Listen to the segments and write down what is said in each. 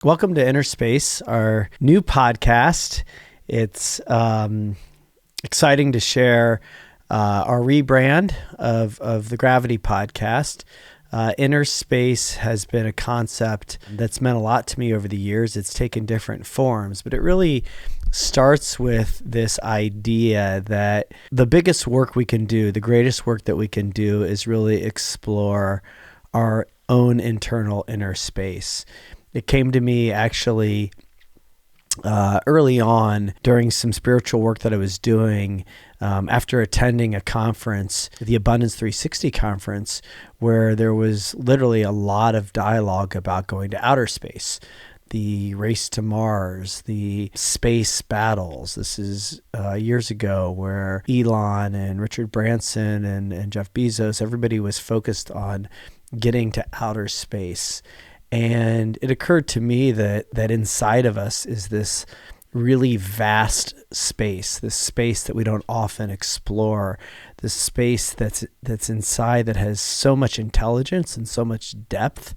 Welcome to Innerspace, our new podcast. It's exciting to share our rebrand of the Gravity podcast. Innerspace has been a concept that's meant a lot to me over the years. It's taken different forms, but it really starts with this idea that the biggest work we can do, the greatest work that we can do, is really explore our own internal inner space. It came to me actually early on during some spiritual work that I was doing after attending a conference, the Abundance 360 conference, where there was literally a lot of dialogue about going to outer space, the race to Mars, the space battles. This is years ago, where Elon and Richard Branson and Jeff Bezos, everybody was focused on getting to outer space. And it occurred to me that inside of us is this really vast space, this space that we don't often explore, this space that's inside that has so much intelligence and so much depth.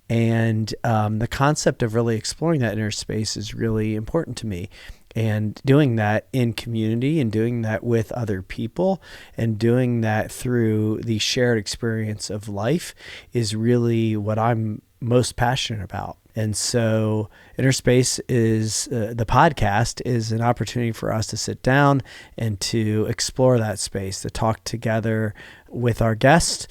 And the concept of really exploring that inner space is really important to me. And doing that in community and doing that with other people and doing that through the shared experience of life is really what I'm most passionate about. And so Innerspace is the podcast is an opportunity for us to sit down and to explore that space, to talk together with our guests,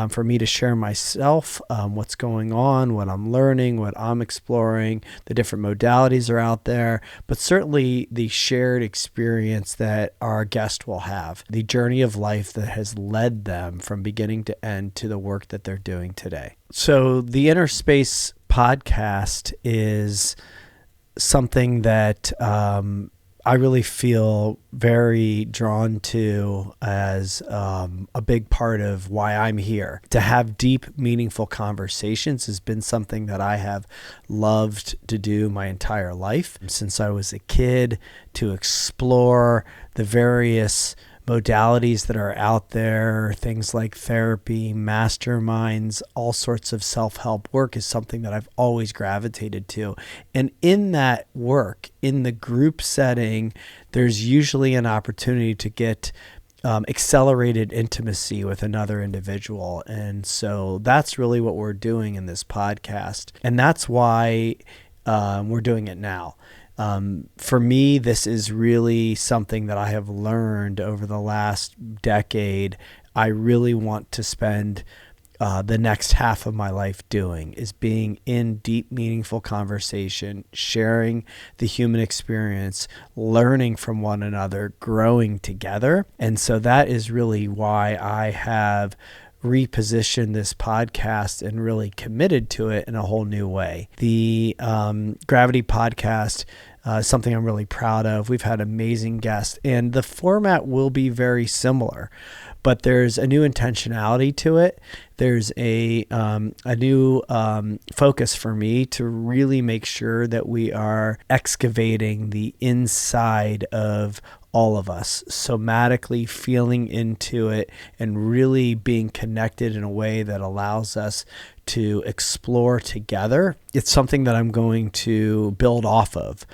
for me to share myself, what's going on, what I'm learning, what I'm exploring. The different modalities are out there, but certainly the shared experience that our guest will have, the journey of life that has led them from beginning to end to the work that they're doing today. So the Innerspace podcast is something that I really feel very drawn to as a big part of why I'm here. To have deep, meaningful conversations has been something that I have loved to do my entire life since I was a kid, to explore the various modalities that are out there, things like therapy, masterminds, all sorts of self-help work is something that I've always gravitated to. And in that work, in the group setting, there's usually an opportunity to get accelerated intimacy with another individual. And so that's really what we're doing in this podcast. And that's why we're doing it now. For me, this is really something that I have learned over the last decade. I really want to spend the next half of my life doing, is being in deep, meaningful conversation, sharing the human experience, learning from one another, growing together. And so that is really why I have repositioned this podcast and really committed to it in a whole new way. The Gravity podcast is something I'm really proud of. We've had amazing guests, and the format will be very similar, but there's a new intentionality to it. There's a new focus for me to really make sure that we are excavating the inside of all of us, somatically feeling into it and really being connected in a way that allows us to explore together. It's something that I'm going to build off of.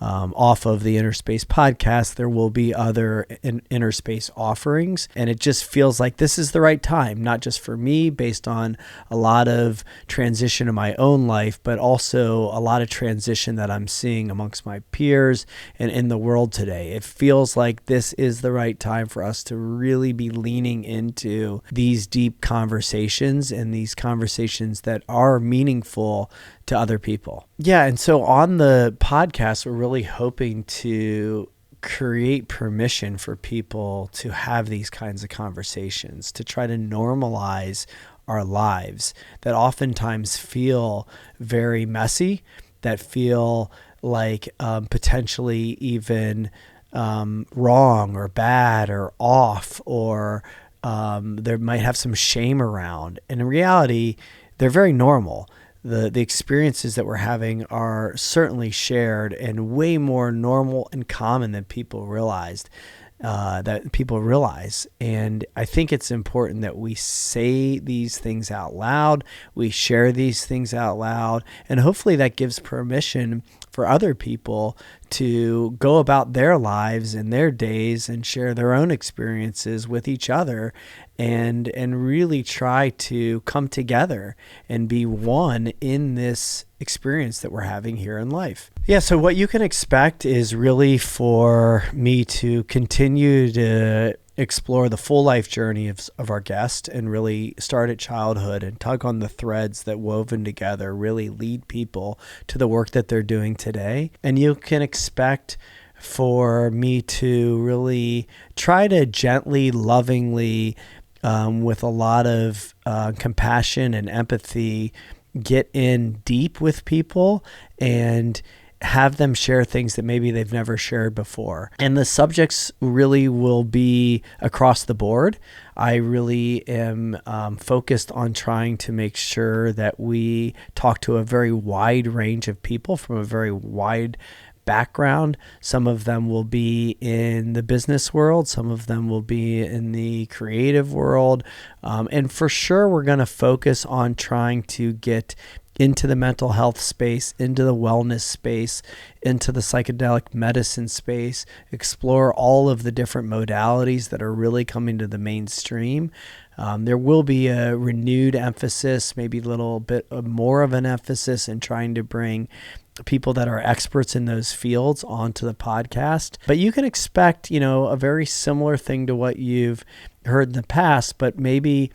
Off of the Innerspace podcast, there will be other Innerspace offerings, and it just feels like this is the right time, not just for me, based on a lot of transition in my own life, but also a lot of transition that I'm seeing amongst my peers and in the world today. It feels like this is the right time for us to really be leaning into these deep conversations and these conversations that are meaningful to other people. Yeah, and so on the podcast, we're really hoping to create permission for people to have these kinds of conversations, to try to normalize our lives that oftentimes feel very messy, that feel like potentially even wrong or bad or off, or there might have some shame around. And in reality, they're very normal. The experiences that we're having are certainly shared and way more normal and common than people realized. that people realize. And I think it's important that we say these things out loud, we share these things out loud, and hopefully that gives permission for other people to go about their lives and their days and share their own experiences with each other and really try to come together and be one in this experience that we're having here in life. Yeah, so what you can expect is really for me to continue to explore the full life journey of our guest and really start at childhood and tug on the threads that woven together really lead people to the work that they're doing today. And you can expect for me to really try to gently, lovingly, with a lot of compassion and empathy, get in deep with people and have them share things that maybe they've never shared before. And the subjects really will be across the board. I really am focused on trying to make sure that we talk to a very wide range of people from a very wide background. Some of them will be in the business world. Some of them will be in the creative world. And for sure, we're going to focus on trying to get into the mental health space, into the wellness space, into the psychedelic medicine space, explore all of the different modalities that are really coming to the mainstream. There will be a renewed emphasis, maybe a little bit more of an emphasis in trying to bring people that are experts in those fields onto the podcast. But you can expect, a very similar thing to what you've heard in the past, but maybe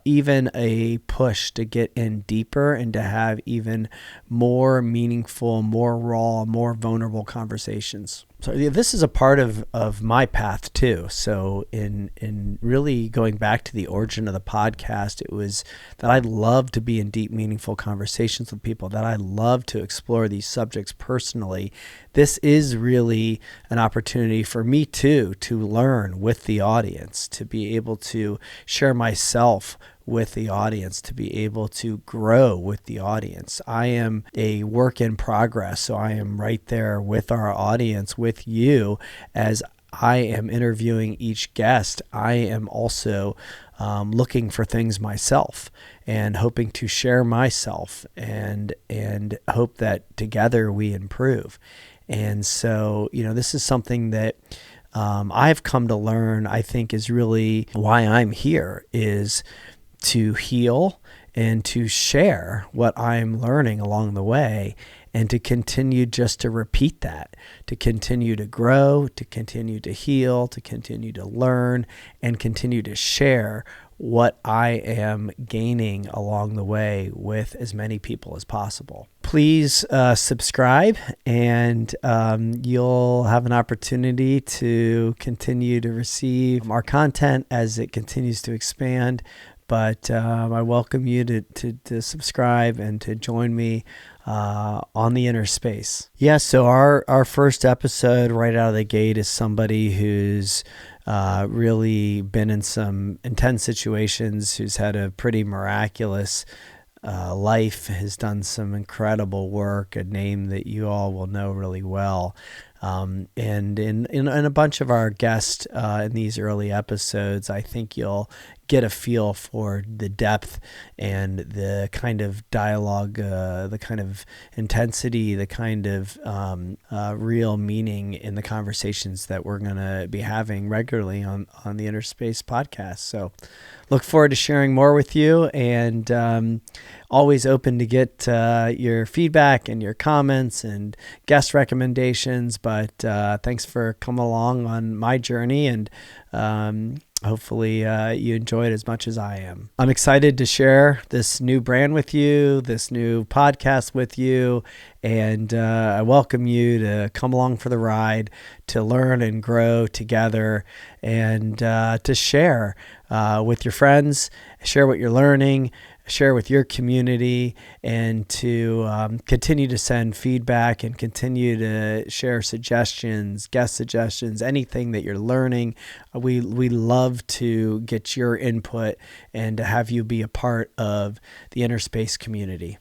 even a push to get in deeper and to have even more meaningful, more raw, more vulnerable conversations. So this is a part of my path too. So in really going back to the origin of the podcast, it was that I love to be in deep, meaningful conversations with people, that I love to explore these subjects personally. This is really an opportunity for me too, to learn with the audience, to be able to share myself with the audience, to be able to grow with the audience. I am a work in progress, so I am right there with our audience, with you, as I am interviewing each guest. I am also looking for things myself and hoping to share myself and hope that together we improve. And so, this is something that I've come to learn, I think is really why I'm here, is to heal and to share what I'm learning along the way, and to continue just to repeat that, to continue to grow, to continue to heal, to continue to learn, and continue to share what I am gaining along the way with as many people as possible. Please subscribe, and you'll have an opportunity to continue to receive our content as it continues to expand. But I welcome you to subscribe and to join me on the Innerspace. Yeah, so our first episode right out of the gate is somebody who's really been in some intense situations, who's had a pretty miraculous life, has done some incredible work, a name that you all will know really well. And in a bunch of our guests in these early episodes, I think you'll get a feel for the depth and the kind of dialogue, the kind of intensity, the kind of real meaning in the conversations that we're going to be having regularly on the Innerspace podcast. So look forward to sharing more with you, and always open to get your feedback and your comments and guest recommendations. But thanks for coming along on my journey, and hopefully you enjoy it as much as I am. I'm excited to share this new brand with you, this new podcast with you, and I welcome you to come along for the ride, to learn and grow together, and to share with your friends, share what you're learning, share with your community, and to continue to send feedback and continue to share suggestions, guest suggestions, anything that you're learning. We love to get your input and to have you be a part of the Innerspace community.